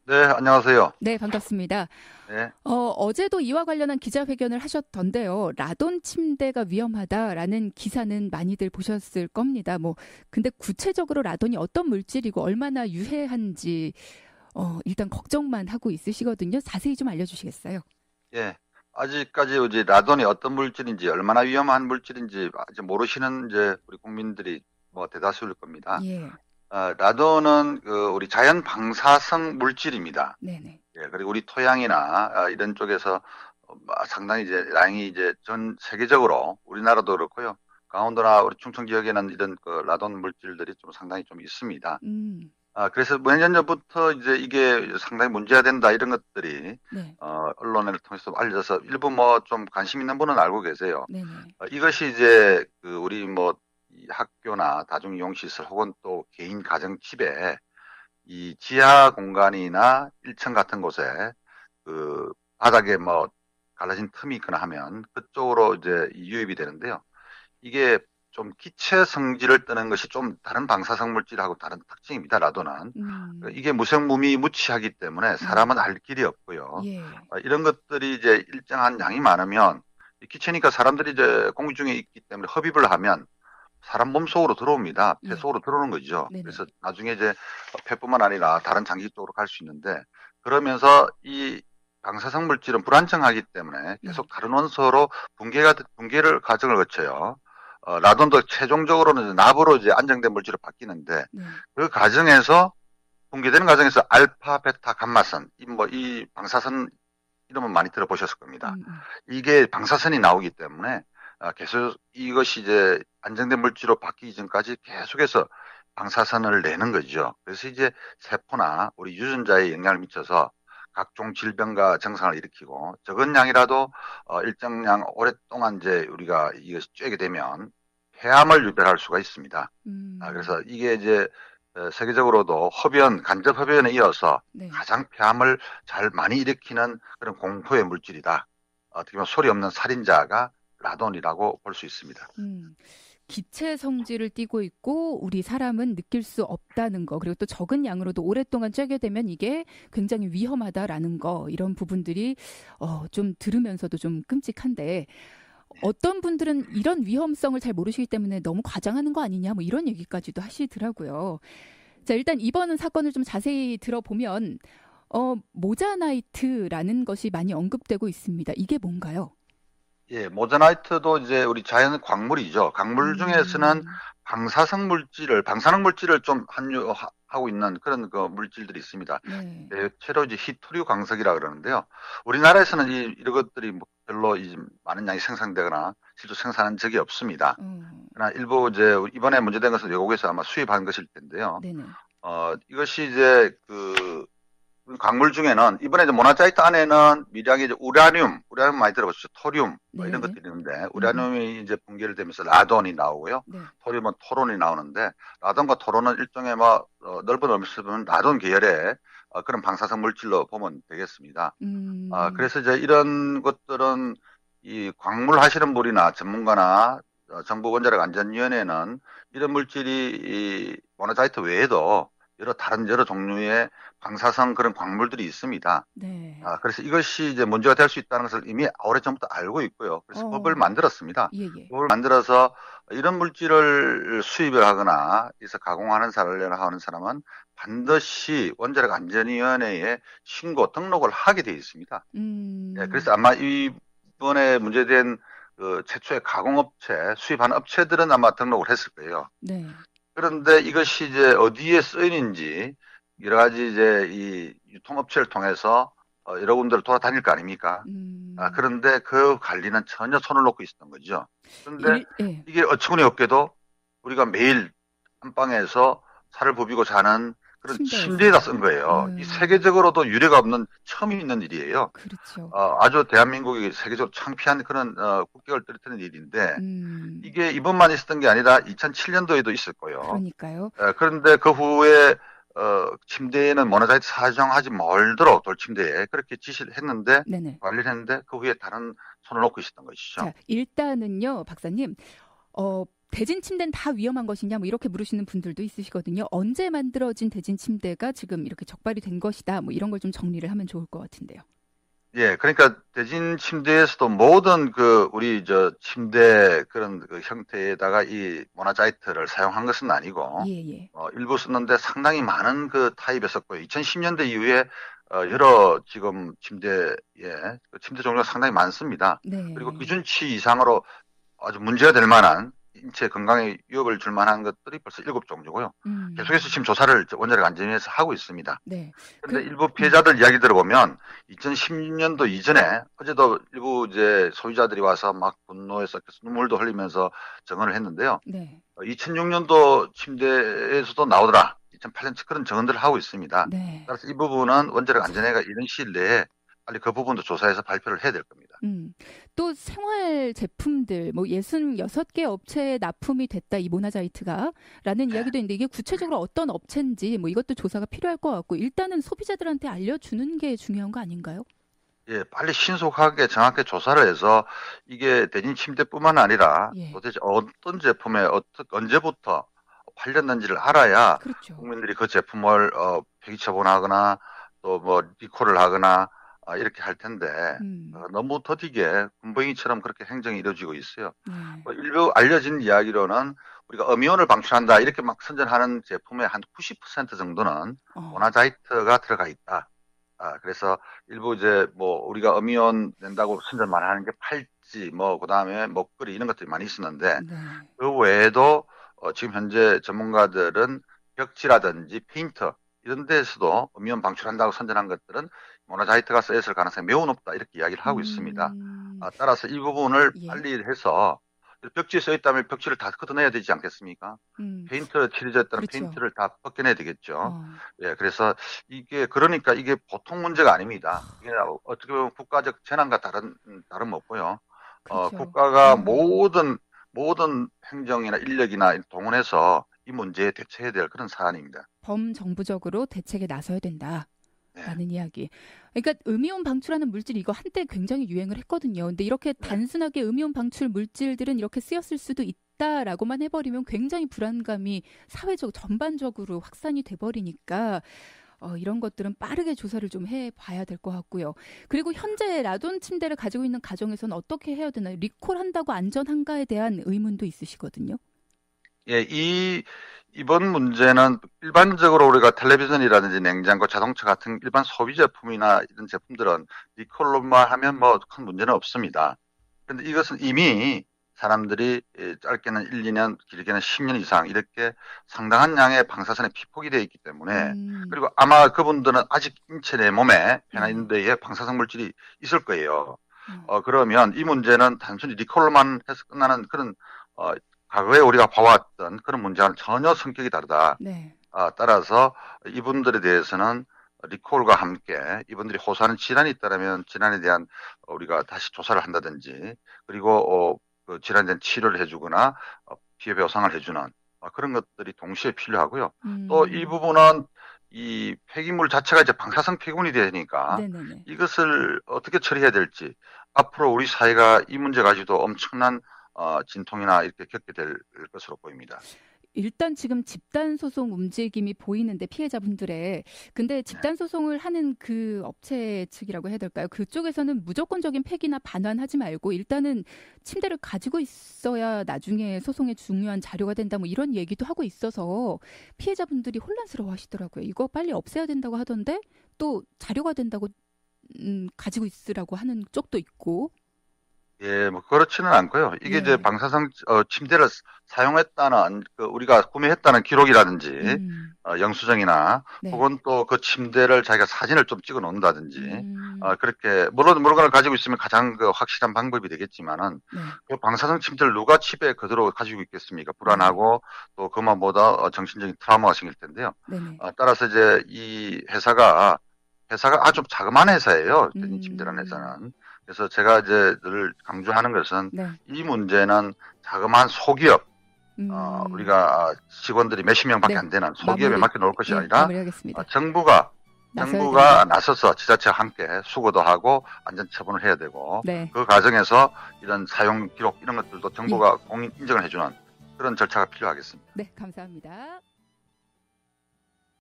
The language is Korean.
네, 안녕하세요. 네, 반갑습니다. 네, 어제도 이와 관련한 기자회견을 하셨던데요. 라돈 침대가 위험하다라는 기사는 많이들 보셨을 겁니다. 근데 구체적으로 라돈이 어떤 물질이고 얼마나 유해한지, 일단 걱정만 하고 있으시거든요. 자세히 좀 알려주시겠어요? 예. 아직까지 이제 라돈이 어떤 물질인지, 얼마나 위험한 물질인지 아직 모르시는 이제 우리 국민들이 뭐 대다수일 겁니다. 예, 라돈은 우리 자연 방사성 물질입니다. 네네. 예, 그리고 우리 토양이나 이런 쪽에서 상당히 이제 다행히 이제 전 세계적으로 우리나라도 그렇고요. 강원도나 우리 충청 지역에는 이런 그 라돈 물질들이 좀 상당히 좀 있습니다. 음, 그래서 몇 년 전부터 이제 이게 상당히 문제가 된다 이런 것들이 네, 언론을 통해서 알려져서 일부 뭐 좀 관심 있는 분은 알고 계세요. 네네. 이것이 이제 그 우리 뭐 이 학교나 다중이용시설 혹은 또 개인 가정집에 이 지하 공간이나 1층 같은 곳에 그 바닥에 뭐 갈라진 틈이 있거나 하면 그쪽으로 이제 유입이 되는데요. 이게 좀 기체 성질을 띠는 것이 좀 다른 방사성 물질하고 다른 특징입니다. 라도는. 음, 이게 무색무미 무취하기 때문에 네네. 사람은 알 길이 없고요. 예, 이런 것들이 이제 일정한 양이 많으면 이 기체니까 사람들이 이제 공기 중에 있기 때문에 흡입을 하면 사람 몸 속으로 들어옵니다. 폐 예, 속으로 들어오는 거죠. 네네. 그래서 나중에 이제 폐뿐만 아니라 다른 장기 쪽으로 갈 수 있는데 그러면서 이 방사성 물질은 불안정하기 때문에 예, 계속 다른 원소로 분계를 과정을 거쳐요. 라돈도 최종적으로는 납으로 이제 안정된 물질로 바뀌는데 네. 그 과정에서 분解되는 과정에서 알파, 베타, 감마선 이 방사선 이름은 많이 들어보셨을 겁니다. 음, 음, 이게 방사선이 나오기 때문에 계속 이것이 이제 안정된 물질로 바뀌기 전까지 계속해서 방사선을 내는 거죠. 그래서 이제 세포나 우리 유전자에 영향을 미쳐서 각종 질병과 증상을 일으키고 적은 양이라도 일정량 오랫동안 이제 우리가 이것이 쬐게 되면 폐암을 유발할 수가 있습니다. 음, 그래서 이게 이제 세계적으로도 간접 흡연에 이어서 네. 가장 폐암을 잘 많이 일으키는 그런 공포의 물질이다. 어떻게 보면 소리 없는 살인자가 라돈이라고 볼 수 있습니다. 음. 기체 성질을 띠고 있고 우리 사람은 느낄 수 없다는 거 그리고 또 적은 양으로도 오랫동안 쬐게 되면 이게 굉장히 위험하다라는 거 이런 부분들이 좀 들으면서도 좀 끔찍한데 어떤 분들은 이런 위험성을 잘 모르시기 때문에 너무 과장하는 거 아니냐 뭐 이런 얘기까지도 하시더라고요. 자, 일단 이번 사건을 좀 자세히 들어보면 모자나이트라는 것이 많이 언급되고 있습니다. 이게 뭔가요? 예, 모자나이트도 이제 우리 자연 광물이죠. 광물 중에서는 음, 방사능 물질을 좀 함유하고 있는 그런 그 물질들이 있습니다. 네. 대체로 이제 히토류 광석이라 그러는데요. 우리나라에서는 이런 것들이 뭐 별로 많은 양이 생산되거나 실제 생산한 적이 없습니다. 어, 그러나 일부 이제 이번에 문제된 것은 외국에서 아마 수입한 것일 텐데요. 네네. 이것이 이제 그 광물 중에는 이번에 이제 모나자이트 안에는 미량의 이제 우라늄 많이 들어보셨죠? 토륨 뭐 이런 네. 것들이 있는데 음, 음. 우라늄이 이제 분解되면서 라돈이 나오고요. 네. 토륨은 토론이 나오는데 라돈과 토론은 일종의 뭐 넓은 의미에서 보면 라돈 계열의 그런 방사성 물질로 보면 되겠습니다. 음, 그래서 이제 이런 것들은 이 광물 하시는 분이나 전문가나 정부 원자력 안전위원회는 이런 물질이 이 모나자이트 외에도 여러 종류의 방사성 그런 광물들이 있습니다. 네. 그래서 이것이 이제 문제가 될 수 있다는 것을 이미 오래전부터 알고 있고요. 그래서 법을 어, 만들었습니다. 예, 예. 법을 만들어서 이런 물질을 수입을 하거나 그래서 가공하는 사람을 하는 사람은 반드시 원자력 안전위원회에 등록을 하게 되어 있습니다. 예, 음, 그래서 아마 이번에 문제된 그 최초의 가공업체, 수입한 업체들은 아마 등록을 했을 거예요. 네. 그런데 이것이 이제 어디에 쓰이는지 여러 가지 이제 이 유통업체를 통해서 여러 군데를 돌아다닐 거 아닙니까? 음, 그런데 그 관리는 전혀 손을 놓고 있었던 거죠. 그런데 예. 이게 어처구니 없게도 우리가 매일 안방에서 살을 부비고 자는 그런 침대에다 침대에서. 쓴 거예요. 이 세계적으로도 유례가 없는 처음 있는 일이에요. 그렇죠. 아주 대한민국이 세계적으로 창피한 그런 국격을 떨어뜨리는 일인데 음, 이게 이번만 있었던 게 아니라 2007년도에도 있을 거예요. 그러니까요. 그런데 그 후에 침대에는 모나자이트 사정하지 말도록 돌침대에 그렇게 지시를 했는데 네네. 관리를 했는데 그 후에 다른 손을 놓고 있었던 것이죠. 자, 일단은요, 박사님. 대진 침대는 다 위험한 것이냐 뭐 이렇게 물으시는 분들도 있으시거든요. 언제 만들어진 대진 침대가 지금 이렇게 적발이 된 것이다. 뭐 이런 걸 좀 정리를 하면 좋을 것 같은데요. 예, 그러니까 대진 침대에서도 모든 우리 침대 그런 형태에다가 이 모나자이트를 사용한 것은 아니고, 예, 예. 일부 썼는데 상당히 많은 타입에 썼고요. 2010년대 이후에 여러 지금 침대 종류가 상당히 많습니다. 그리고 네. 기준치 이상으로 아주 문제가 될 만한 인체 건강에 위협을 줄 만한 것들이 벌써 7종류고요. 계속해서 지금 조사를 원자력 안전위에서 하고 있습니다. 네. 그런데 일부 피해자들 이야기 들어보면 2010년도 이전에 어제도 일부 소유자들이 와서 막 분노해서 눈물도 흘리면서 증언을 했는데요. 네. 2006년도 침대에서도 나오더라. 2008년 그런 증언들을 하고 있습니다. 네. 따라서 이 부분은 원자력 안전회가 이런 시일 내에 빨리 그 부분도 조사해서 발표를 해야 될 겁니다. 또 생활 제품들 뭐 66개 업체에 납품이 됐다 이 모나자이트가 라는 이야기도 있는데 이게 구체적으로 어떤 업체인지 뭐 이것도 조사가 필요할 것 같고 일단은 소비자들한테 알려주는 게 중요한 거 아닌가요? 예, 빨리 신속하게 정확하게 조사를 해서 이게 대진 침대뿐만 아니라 예. 도대체 어떤 제품에 언제부터 팔렸는지를 알아야 그렇죠. 국민들이 그 제품을 폐기 처분하거나 또 뭐 리콜을 하거나 이렇게 할 텐데 너무 더디게 군뱅이처럼 그렇게 행정이 이루어지고 있어요. 일부 알려진 이야기로는 우리가 음이온을 방출한다 이렇게 막 선전하는 제품의 한 90% 정도는 모나자이트가 들어가 있다. 그래서 일부 뭐 우리가 음이온 낸다고 선전만 하는 게 팔찌, 뭐 그다음에 목걸이 이런 것들이 많이 있었는데 그 외에도 지금 현재 전문가들은 벽지라든지 페인트 이런 데에서도 음이온 방출한다고 선전한 것들은 모나자이트가 쓰였을 가능성이 매우 높다 이렇게 이야기를 하고 있습니다. 따라서 이 부분을 빨리 해서 벽지에 써 있다면 벽지를 다 걷어내야 되지 않겠습니까? 페인트 칠해졌다는 그렇죠. 페인트를 다 벗겨내야 되겠죠. 예, 그래서 그러니까 이게 보통 문제가 아닙니다. 이게 어떻게 보면 국가적 재난과 다름 없고요. 그렇죠. 국가가 모든 행정이나 인력이나 동원해서 이 문제에 대처해야 될 그런 사안입니다. 범정부적으로 대책에 나서야 된다. 라는 이야기. 그러니까 음이온 방출하는 물질 이거 한때 굉장히 유행을 했거든요. 근데 이렇게 단순하게 음이온 방출 물질들은 이렇게 쓰였을 수도 있다라고만 해버리면 굉장히 불안감이 사회적 전반적으로 확산이 돼버리니까 이런 것들은 빠르게 조사를 좀 해봐야 될 것 같고요. 그리고 현재 라돈 침대를 가지고 있는 가정에서는 어떻게 해야 되나요? 리콜한다고 안전한가에 대한 의문도 있으시거든요. 예, 이번 문제는 일반적으로 우리가 텔레비전이라든지 냉장고, 자동차 같은 일반 소비 제품이나 이런 제품들은 리콜로만 하면 뭐 큰 문제는 없습니다. 그런데 이것은 이미 사람들이 짧게는 1, 2년, 길게는 10년 이상 이렇게 상당한 양의 방사선에 피폭이 되어 있기 때문에 그리고 아마 그분들은 아직 인체 내 몸에 변화 있는 데에 방사성 물질이 있을 거예요. 그러면 이 문제는 단순히 리콜로만 해서 끝나는 그런 과거에 우리가 봐왔던 그런 문제와는 전혀 성격이 다르다. 따라서 이분들에 대해서는 리콜과 함께 이분들이 호소하는 질환이 있다면 질환에 대한 우리가 다시 조사를 한다든지 그리고 그 질환에 대한 치료를 해주거나 피해 보상을 해주는 그런 것들이 동시에 필요하고요. 또 이 부분은 이 폐기물 자체가 이제 방사성 폐기물이 되니까 이것을 어떻게 처리해야 될지 앞으로 우리 사회가 이 문제 가지고도 엄청난 진통이나 이렇게 겪게 될 것으로 보입니다. 일단 지금 집단 소송 움직임이 보이는데 피해자분들의 근데 집단 소송을 하는 그 업체 측이라고 해야 될까요? 그쪽에서는 무조건적인 폐기나 반환하지 말고 일단은 침대를 가지고 있어야 나중에 소송에 중요한 자료가 된다 뭐 이런 얘기도 하고 있어서 피해자분들이 혼란스러워 하시더라고요. 이거 빨리 없애야 된다고 하던데 또 자료가 된다고 가지고 있으라고 하는 쪽도 있고. 예, 뭐 그렇지는 않고요. 이게 이제 방사성 침대를 사용했다는 우리가 구매했다는 기록이라든지 영수증이나 혹은 또 그 침대를 자기가 사진을 좀 찍어 놓는다든지 그렇게 물론 물건을 가지고 있으면 가장 확실한 방법이 되겠지만은 그 방사성 침대를 누가 집에 그대로 가지고 있겠습니까? 불안하고 또 그만보다 정신적인 트라우마가 생길 텐데요. 따라서 이제 이 회사가 아주 자그마한 회사예요. 침대라는 회사는. 그래서 제가 이제 늘 강조하는 것은 이 문제는 자그마한 소기업, 우리가 직원들이 몇십 명밖에 안 되는 소기업에 맡겨놓을 것이 아니라 정부가 나서서 지자체와 함께 수거도 하고 안전처분을 해야 되고 그 과정에서 이런 사용 기록 이런 것들도 정부가 공인 인정을 해주는 그런 절차가 필요하겠습니다. 네, 감사합니다.